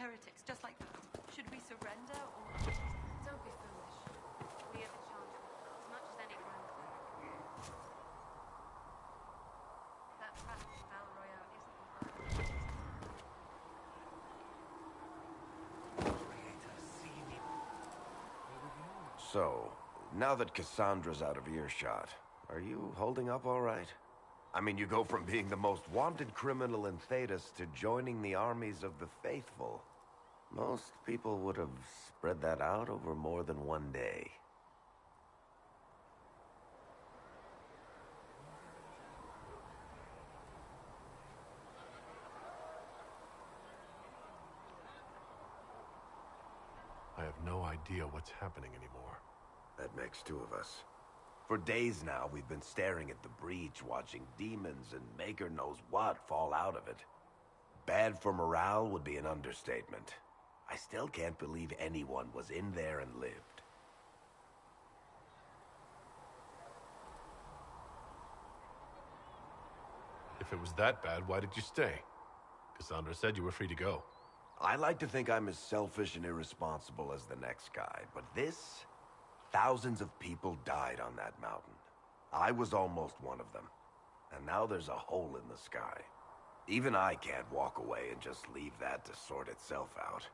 heretics, just like that. Should we surrender or... Don't be foolish. We have a chance as much as any grand cleric. That fat battle royale isn't the So, now that Cassandra's out of earshot, are you holding up all right? I mean, you go from being the most wanted criminal in Thedas to joining the armies of the faithful. Most people would have spread that out over more than one day. I have no idea what's happening anymore. That makes two of us. For days now, we've been staring at the breach, watching demons and maker knows what fall out of it. Bad for morale would be an understatement. I still can't believe anyone was in there and lived. If it was that bad, why did you stay? Cassandra said you were free to go. I like to think I'm as selfish and irresponsible as the next guy, but this... Thousands of people died on that mountain. I was almost one of them. And now there's a hole in the sky. Even I can't walk away and just leave that to sort itself out.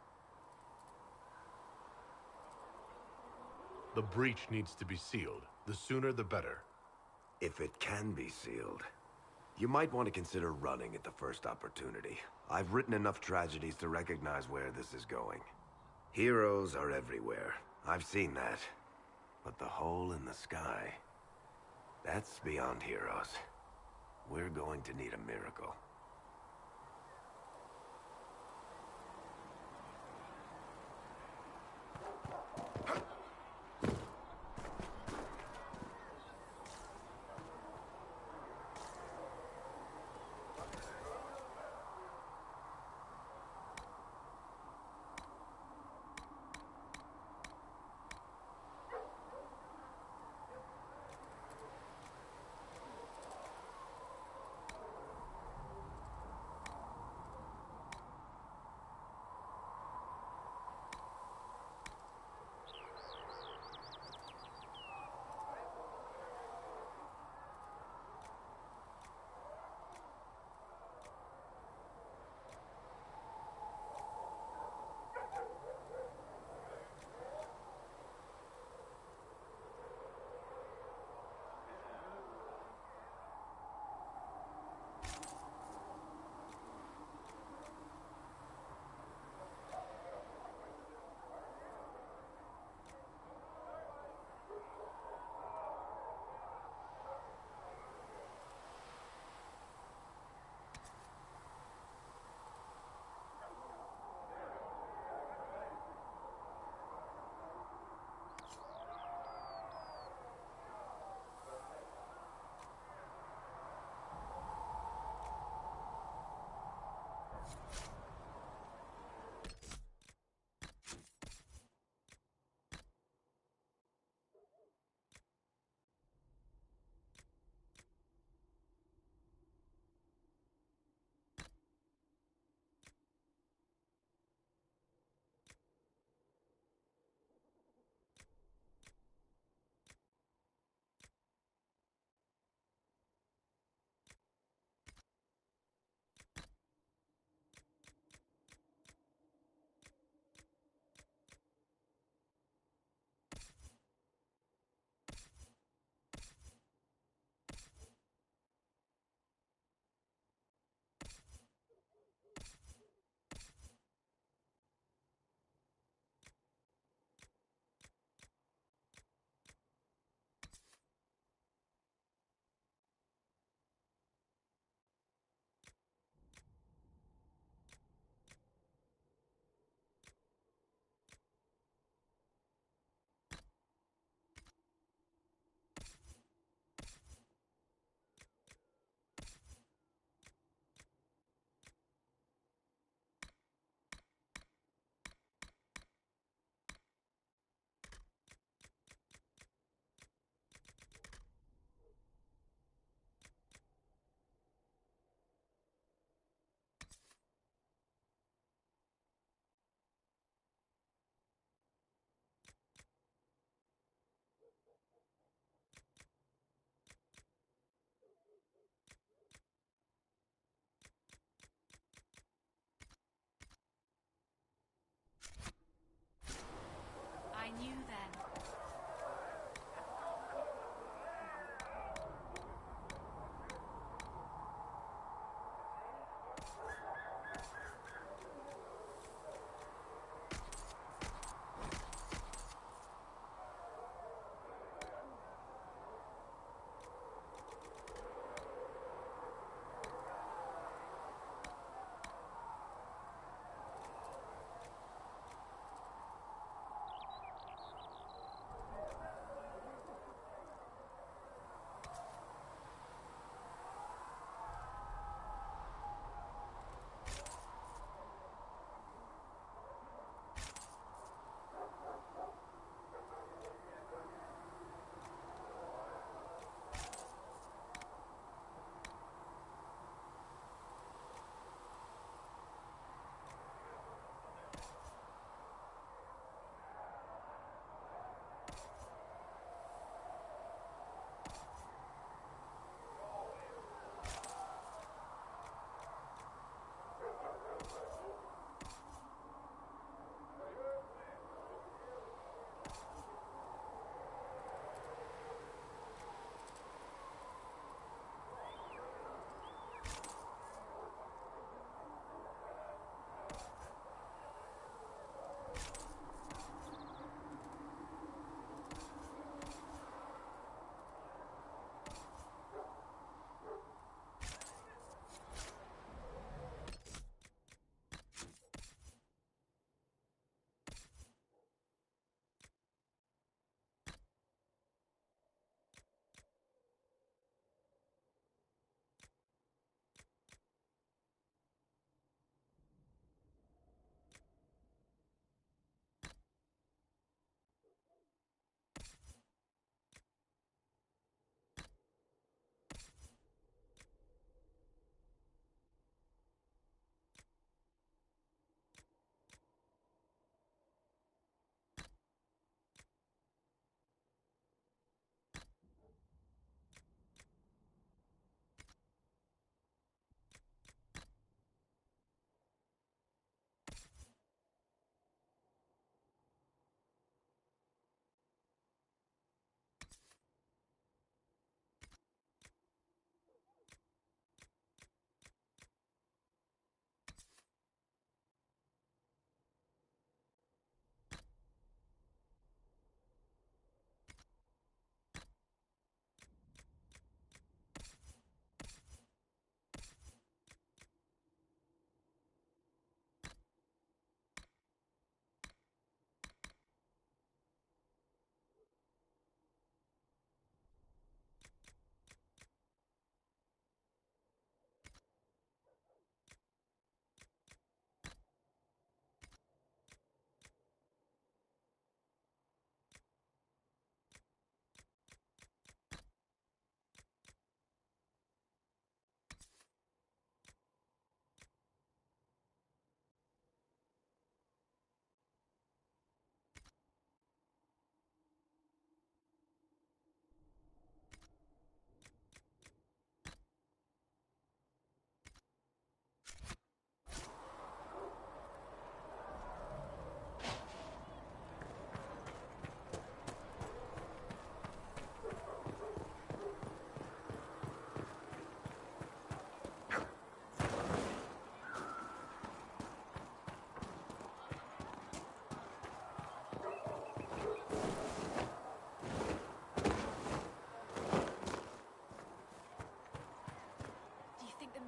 The breach needs to be sealed. The sooner the better. If it can be sealed, you might want to consider running at the first opportunity. I've written enough tragedies to recognize where this is going. Heroes are everywhere. I've seen that. But the hole in the sky, that's beyond heroes. We're going to need a miracle.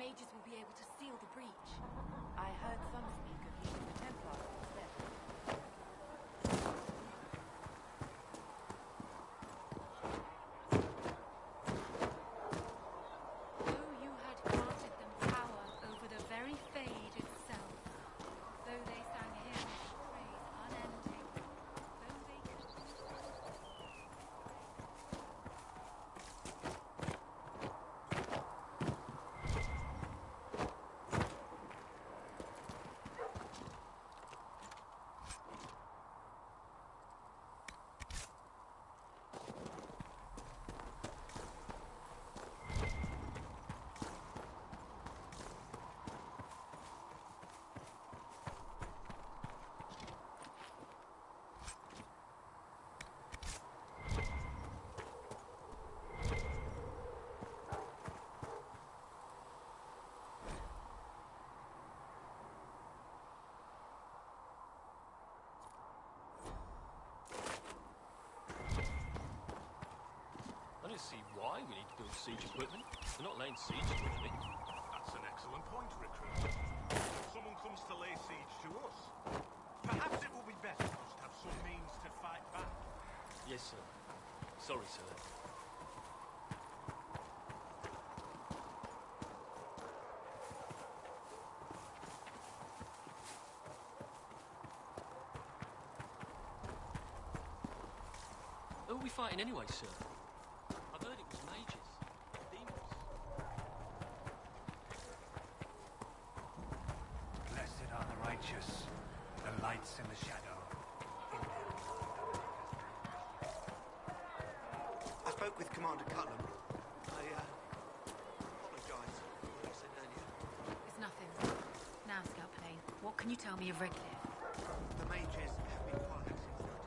mages will be able to seal the breach. I heard some speak of using the Templars instead. Though you had granted them power over the very Fade itself, though they sang hymns of praise unending, though they could... I don't see why we need to build siege equipment. They're not laying siege to anything. That's an excellent point, Recruit. Someone comes to lay siege to us. Perhaps it will be better for us to have some means to fight back. Yes, sir. Sorry, sir. Who are we fighting anyway, sir? I've heard it was mages. Demons. Blessed are the righteous, the lights in the shadow. I spoke with Commander Cullen. I apologise for what I said earlier. It's nothing. Now, Scout Plane, what can you tell me of Redcliffe? The mages have been quiet since the attack.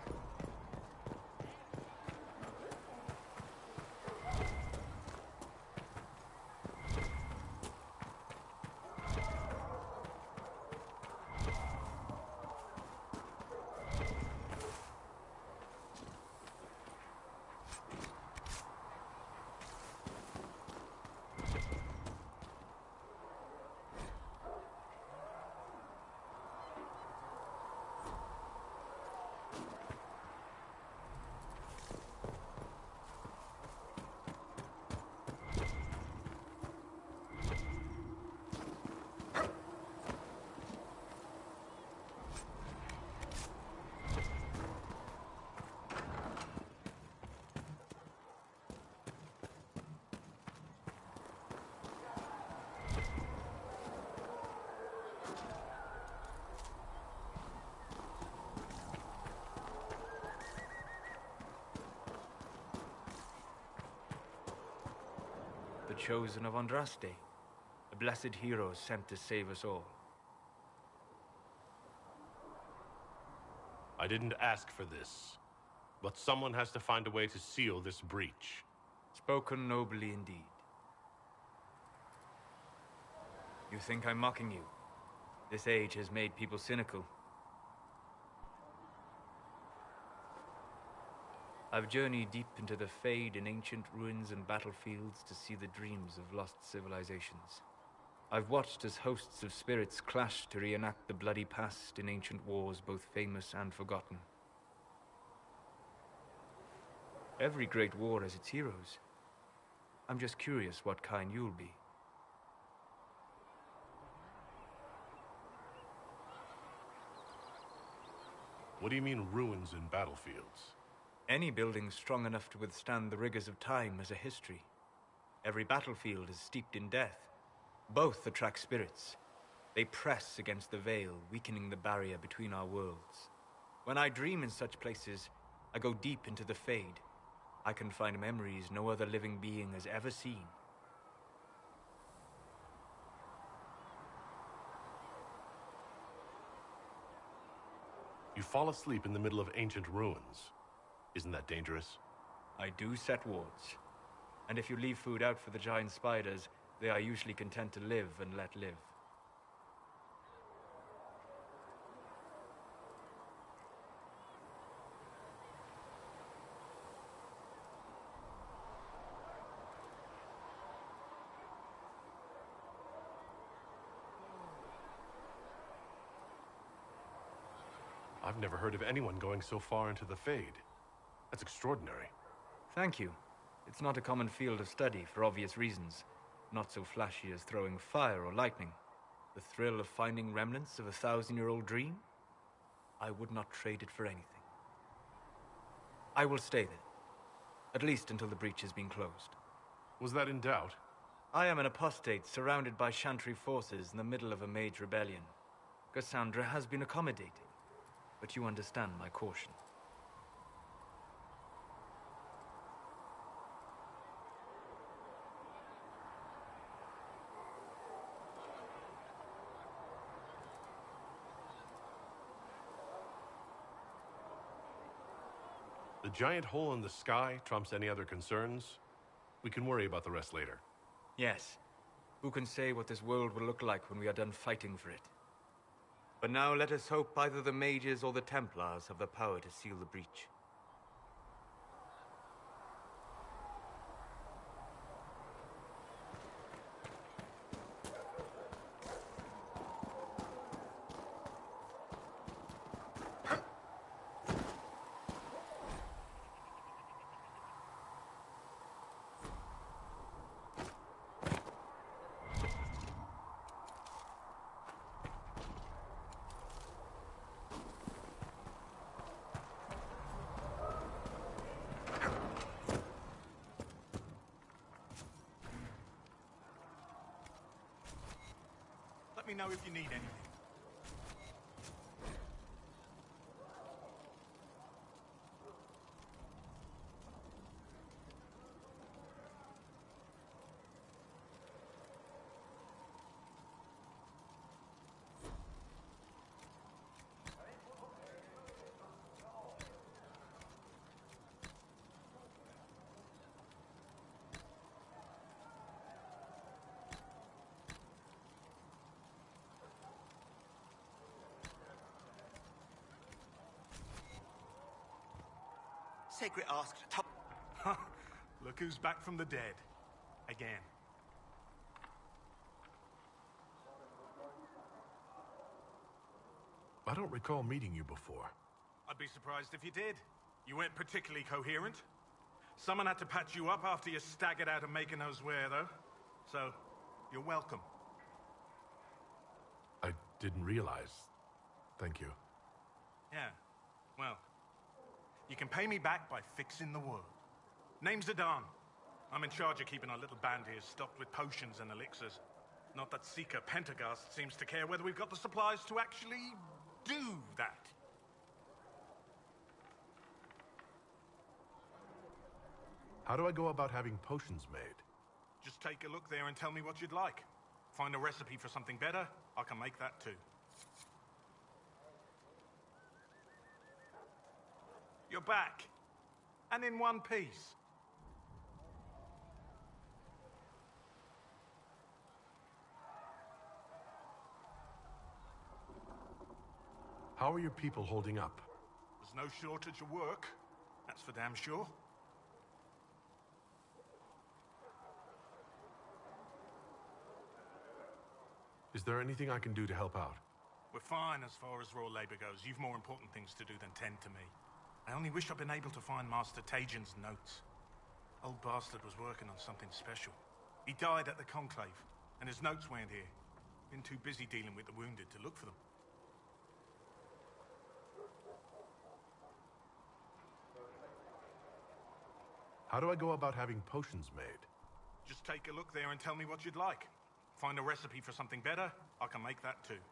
The chosen of Andraste, the blessed heroes sent to save us all. I didn't ask for this, but someone has to find a way to seal this breach. Spoken nobly indeed. You think I'm mocking you? This age has made people cynical. I've journeyed deep into the Fade in ancient ruins and battlefields to see the dreams of lost civilizations. I've watched as hosts of spirits clash to reenact the bloody past in ancient wars, both famous and forgotten. Every great war has its heroes. I'm just curious what kind you'll be. What do you mean ruins and battlefields? Any building strong enough to withstand the rigors of time has a history. Every battlefield is steeped in death. Both attract spirits. They press against the veil, weakening the barrier between our worlds. When I dream in such places, I go deep into the Fade. I can find memories no other living being has ever seen. You fall asleep in the middle of ancient ruins. Isn't that dangerous? I do set wards. And if you leave food out for the giant spiders, they are usually content to live and let live. I've never heard of anyone going so far into the Fade. That's extraordinary. Thank you. It's not a common field of study for obvious reasons. Not so flashy as throwing fire or lightning. The thrill of finding remnants of a 1,000-year-old dream? I would not trade it for anything. I will stay then. At least until the breach has been closed. Was that in doubt? I am an apostate surrounded by Chantry forces in the middle of a mage rebellion. Cassandra has been accommodating, but you understand my caution. The giant hole in the sky trumps any other concerns. We can worry about the rest later. Yes. Who can say what this world will look like when we are done fighting for it? But now let us hope either the mages or the Templars have the power to seal the breach. Let me know if you need anything. Secret asked top. Look who's back from the dead. Again. I don't recall meeting you before. I'd be surprised if you did. You weren't particularly coherent. Someone had to patch you up after you staggered out of making those wear, though. So, you're welcome. I didn't realize. Thank you. Yeah, well, you can pay me back by fixing the world. Name's Adan. I'm in charge of keeping our little band here stocked with potions and elixirs. Not that Seeker Pentagast seems to care whether we've got the supplies to actually do that. How do I go about having potions made? Just take a look there and tell me what you'd like. Find a recipe for something better, I can make that too. You're back. And in one piece. How are your people holding up? There's no shortage of work. That's for damn sure. Is there anything I can do to help out? We're fine as far as raw labor goes. You've more important things to do than tend to me. I only wish I'd been able to find Master Tajin's notes. Old bastard was working on something special. He died at the Conclave, and his notes weren't here. Been too busy dealing with the wounded to look for them. How do I go about having potions made? Just take a look there and tell me what you'd like. Find a recipe for something better, I can make that too.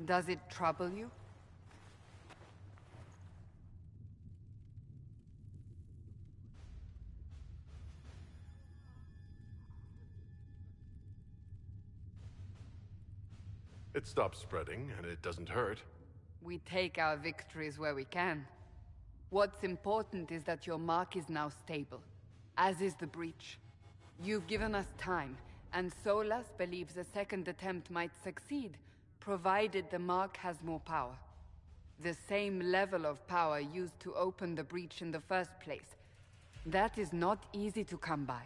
Does it trouble you? It stops spreading, and it doesn't hurt. We take our victories where we can. What's important is that your mark is now stable, as is the breach. You've given us time, and Solas believes a second attempt might succeed, provided the mark has more power. The same level of power used to open the breach in the first place. That is not easy to come by.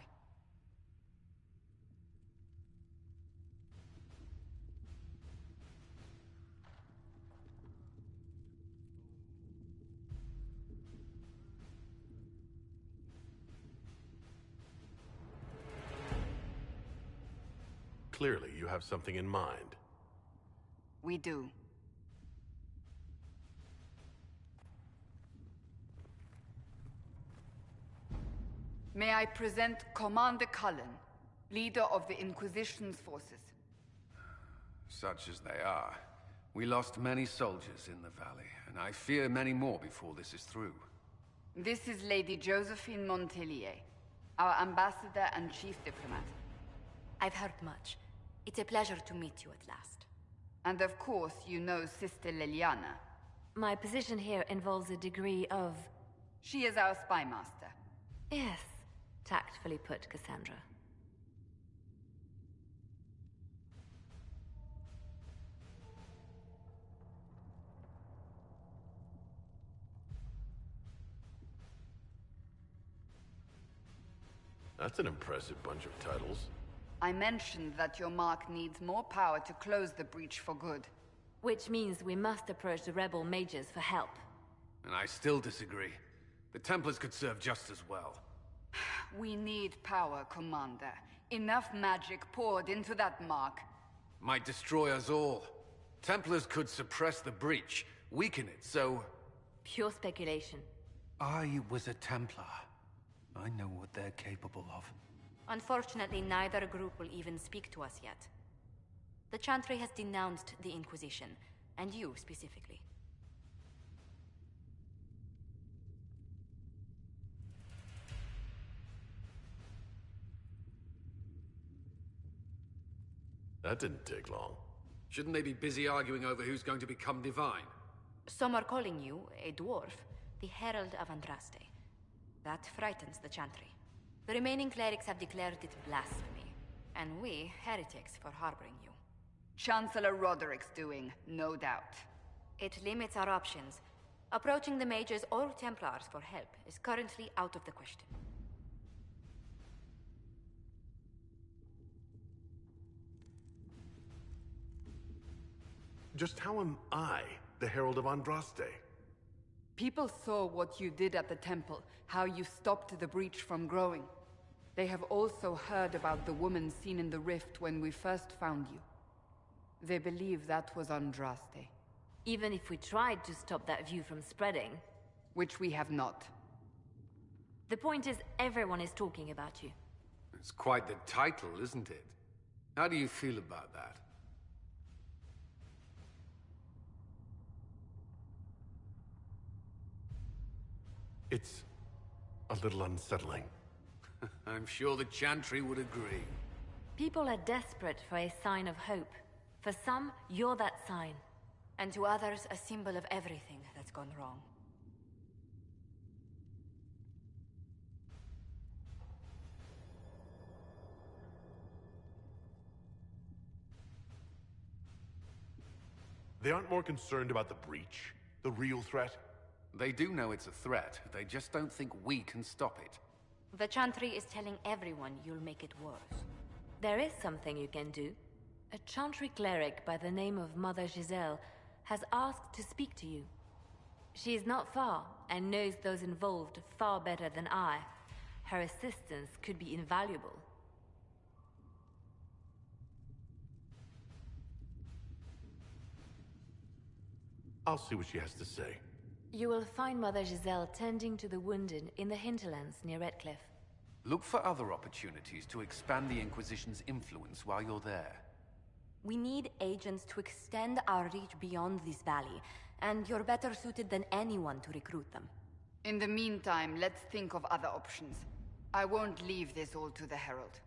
Clearly, you have something in mind. We do. May I present Commander Cullen, leader of the Inquisition's forces. Such as they are. We lost many soldiers in the valley, and I fear many more before this is through. This is Lady Josephine Montelier, our ambassador and chief diplomat. I've heard much. It's a pleasure to meet you at last. And of course, you know Sister Liliana. My position here involves a degree of... She is our spy master. Yes, tactfully put, Cassandra. That's an impressive bunch of titles. I mentioned that your mark needs more power to close the breach for good. Which means we must approach the rebel mages for help. And I still disagree. The Templars could serve just as well. We need power, Commander. Enough magic poured into that mark. Might destroy us all. Templars could suppress the breach, weaken it, so... Pure speculation. I was a Templar. I know what they're capable of. Unfortunately, neither group will even speak to us yet. The Chantry has denounced the Inquisition, and you specifically. That didn't take long. Shouldn't they be busy arguing over who's going to become divine? Some are calling you, a dwarf, the Herald of Andraste. That frightens the Chantry. The remaining clerics have declared it blasphemy, and we, heretics, for harboring you. Chancellor Roderick's doing, no doubt. It limits our options. Approaching the mages or Templars for help is currently out of the question. Just how am I the Herald of Andraste? People saw what you did at the temple, how you stopped the breach from growing. They have also heard about the woman seen in the rift when we first found you. They believe that was Andraste. Even if we tried to stop that view from spreading... Which we have not. The point is, everyone is talking about you. It's quite the title, isn't it? How do you feel about that? It's a little unsettling. I'm sure the Chantry would agree. People are desperate for a sign of hope. For some, you're that sign. And to others, a symbol of everything that's gone wrong. They aren't more concerned about the breach, the real threat? They do know it's a threat. They just don't think we can stop it. The Chantry is telling everyone you'll make it worse. There is something you can do. A Chantry cleric by the name of Mother Giselle has asked to speak to you. She is not far and knows those involved far better than I. Her assistance could be invaluable. I'll see what she has to say. You will find Mother Giselle tending to the wounded in the hinterlands near Redcliffe. Look for other opportunities to expand the Inquisition's influence while you're there. We need agents to extend our reach beyond this valley, and you're better suited than anyone to recruit them. In the meantime, let's think of other options. I won't leave this all to the Herald.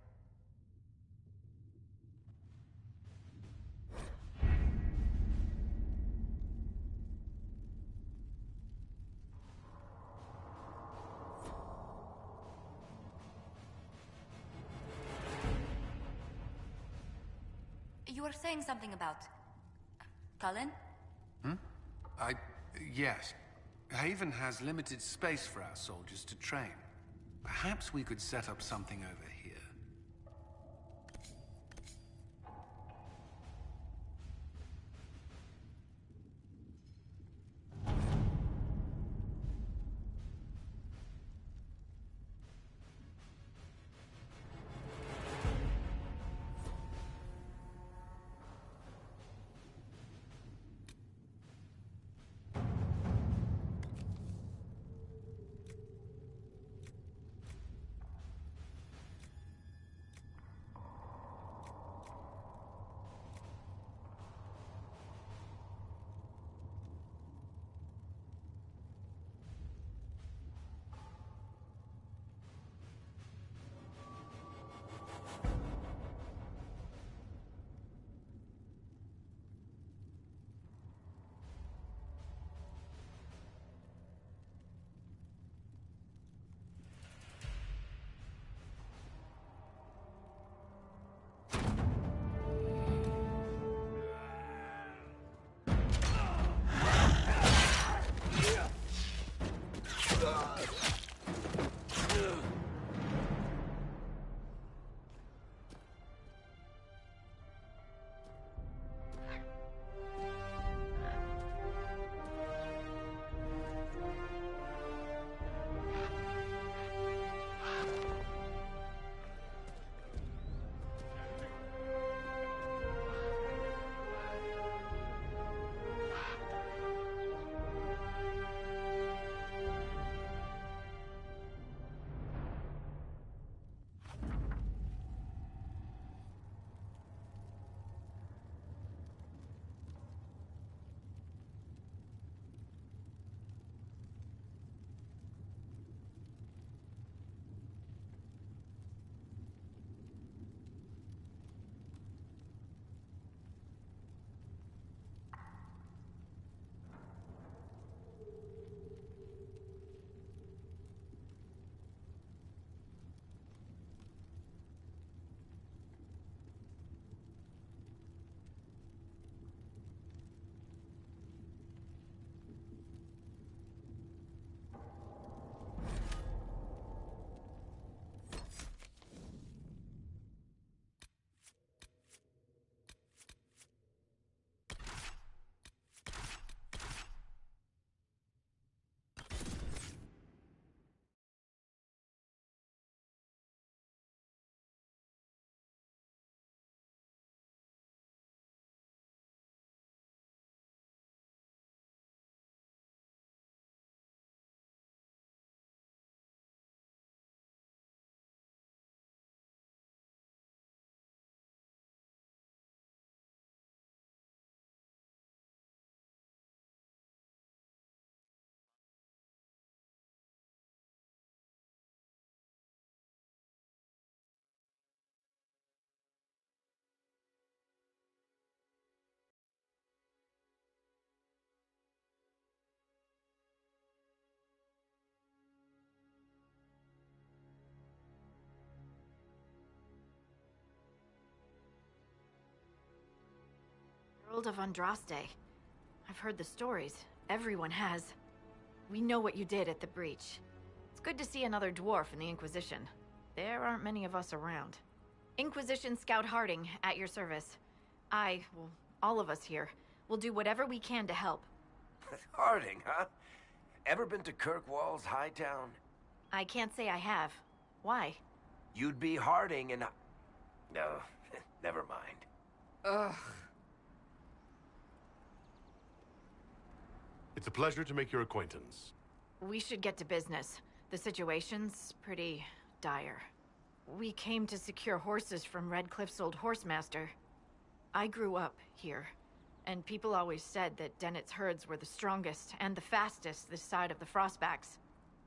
You were saying something about... Cullen? Yes. Haven has limited space for our soldiers to train. Perhaps we could set up something over here. Herald of Andraste. I've heard the stories. Everyone has. We know what you did at the breach. It's good to see another dwarf in the Inquisition. There aren't many of us around. Inquisition Scout Harding, at your service. All of us here, will do whatever we can to help. Harding, huh? Ever been to Kirkwall's Hightown? I can't say I have. Why? You'd be Harding and... No, never mind. Ugh. It's a pleasure to make your acquaintance. We should get to business. The situation's pretty dire. We came to secure horses from Redcliffe's old horsemaster. I grew up here, and people always said that Dennett's herds were the strongest and the fastest this side of the Frostbacks.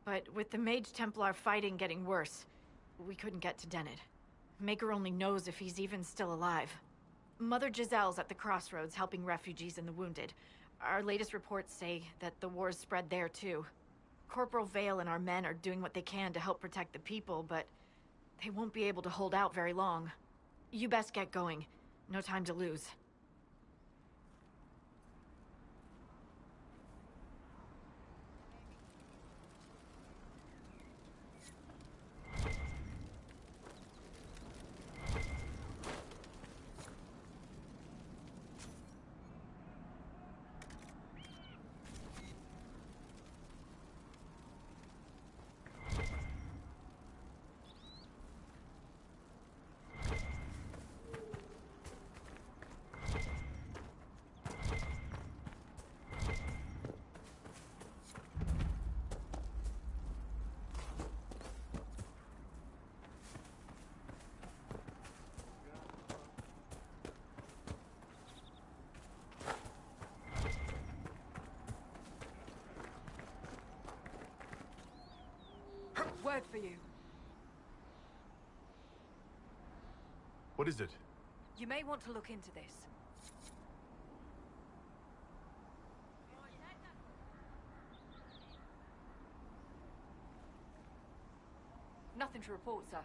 But with the Mage Templar fighting getting worse, we couldn't get to Dennett. Maker only knows if he's even still alive. Mother Giselle's at the crossroads helping refugees and the wounded. Our latest reports say that the war's spread there too. Corporal Vale and our men are doing what they can to help protect the people, but they won't be able to hold out very long. You best get going. No time to lose. Word for you. What is it? You may want to look into this. Nothing to report, sir.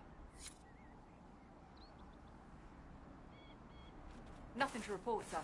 Nothing to report, sir.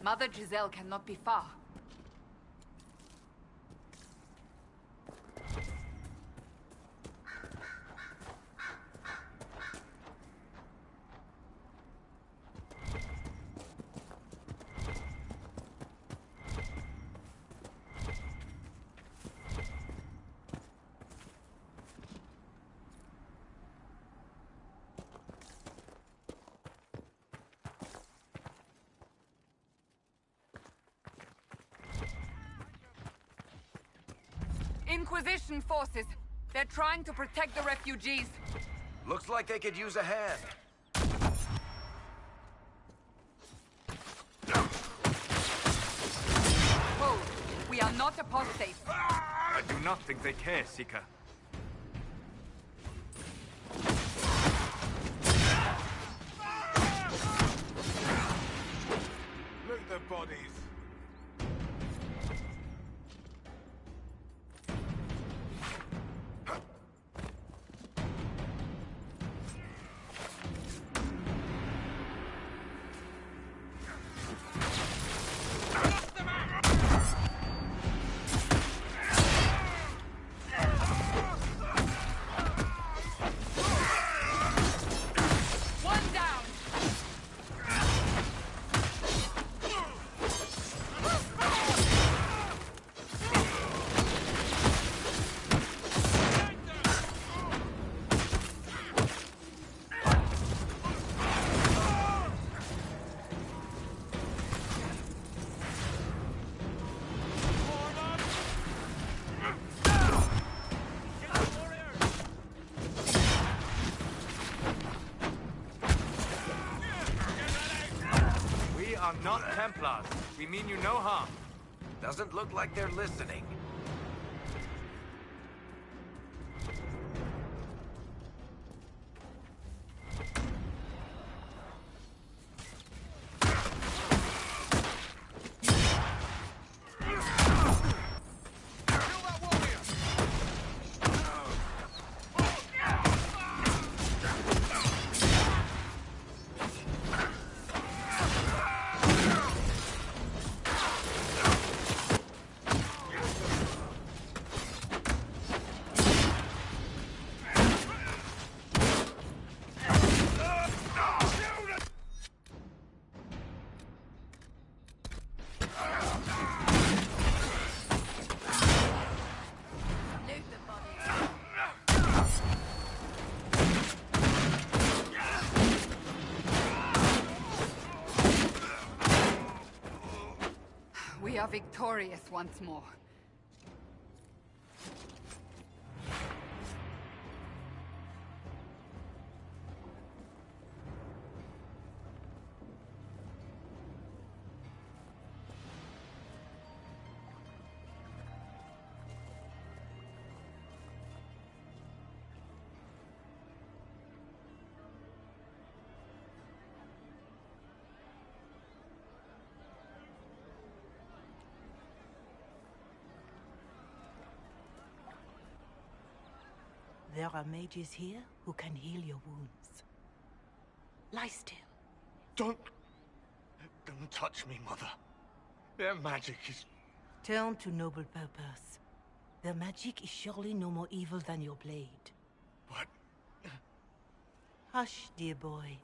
Mother Giselle cannot be far. Inquisition forces. They're trying to protect the refugees. Looks like they could use a hand. Hold. We are not apostates. I do not think they care, Seeker. Templars, we mean you no harm. Doesn't look like they're listening. We are victorious once more. There are mages here who can heal your wounds. Lie still. Don't touch me, Mother. Their magic is... Turn to noble purpose. Their magic is surely no more evil than your blade. What? Hush, dear boy.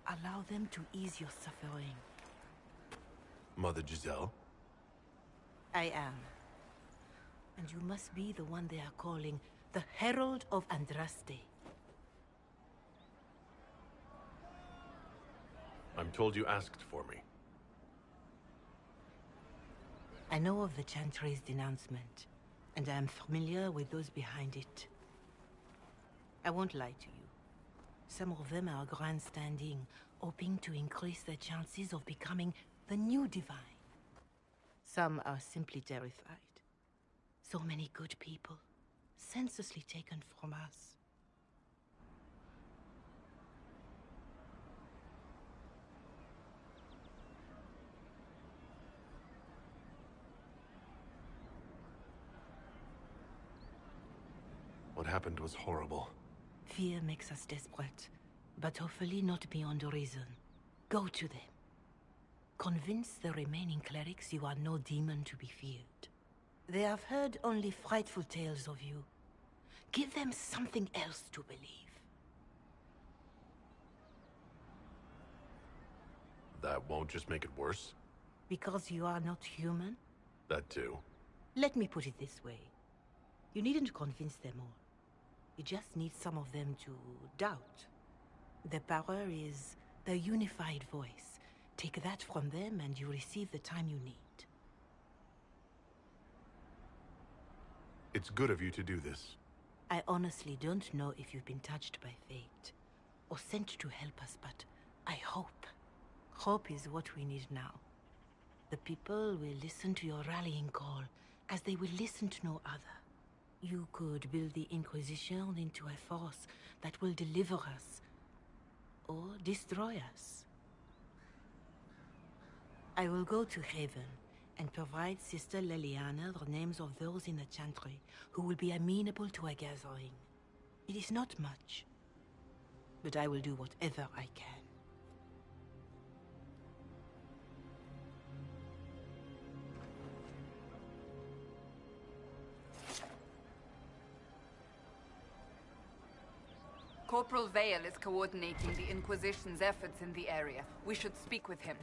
Allow them to ease your suffering. Mother Giselle? I am. And you must be the one they are calling the Herald of Andraste. I'm told you asked for me. I know of the Chantry's denouncement, and I am familiar with those behind it. I won't lie to you. Some of them are grandstanding, hoping to increase their chances of becoming the new divine. Some are simply terrified. So many good people, senselessly taken from us. What happened was horrible. Fear makes us desperate, but hopefully not beyond reason. Go to them. Convince the remaining clerics you are no demon to be feared. They have heard only frightful tales of you. Give them something else to believe. That won't just make it worse? Because you are not human? That too. Let me put it this way. You needn't convince them all. You just need some of them to doubt. Their power is their unified voice. Take that from them and you receive the time you need. It's good of you to do this. I honestly don't know if you've been touched by fate, or sent to help us, but I hope. Hope is what we need now. The people will listen to your rallying call, as they will listen to no other. You could build the Inquisition into a force that will deliver us, or destroy us. I will go to Haven, and provide Sister Leliana the names of those in the Chantry who will be amenable to a gathering. It is not much, but I will do whatever I can. Corporal Vale is coordinating the Inquisition's efforts in the area. We should speak with him.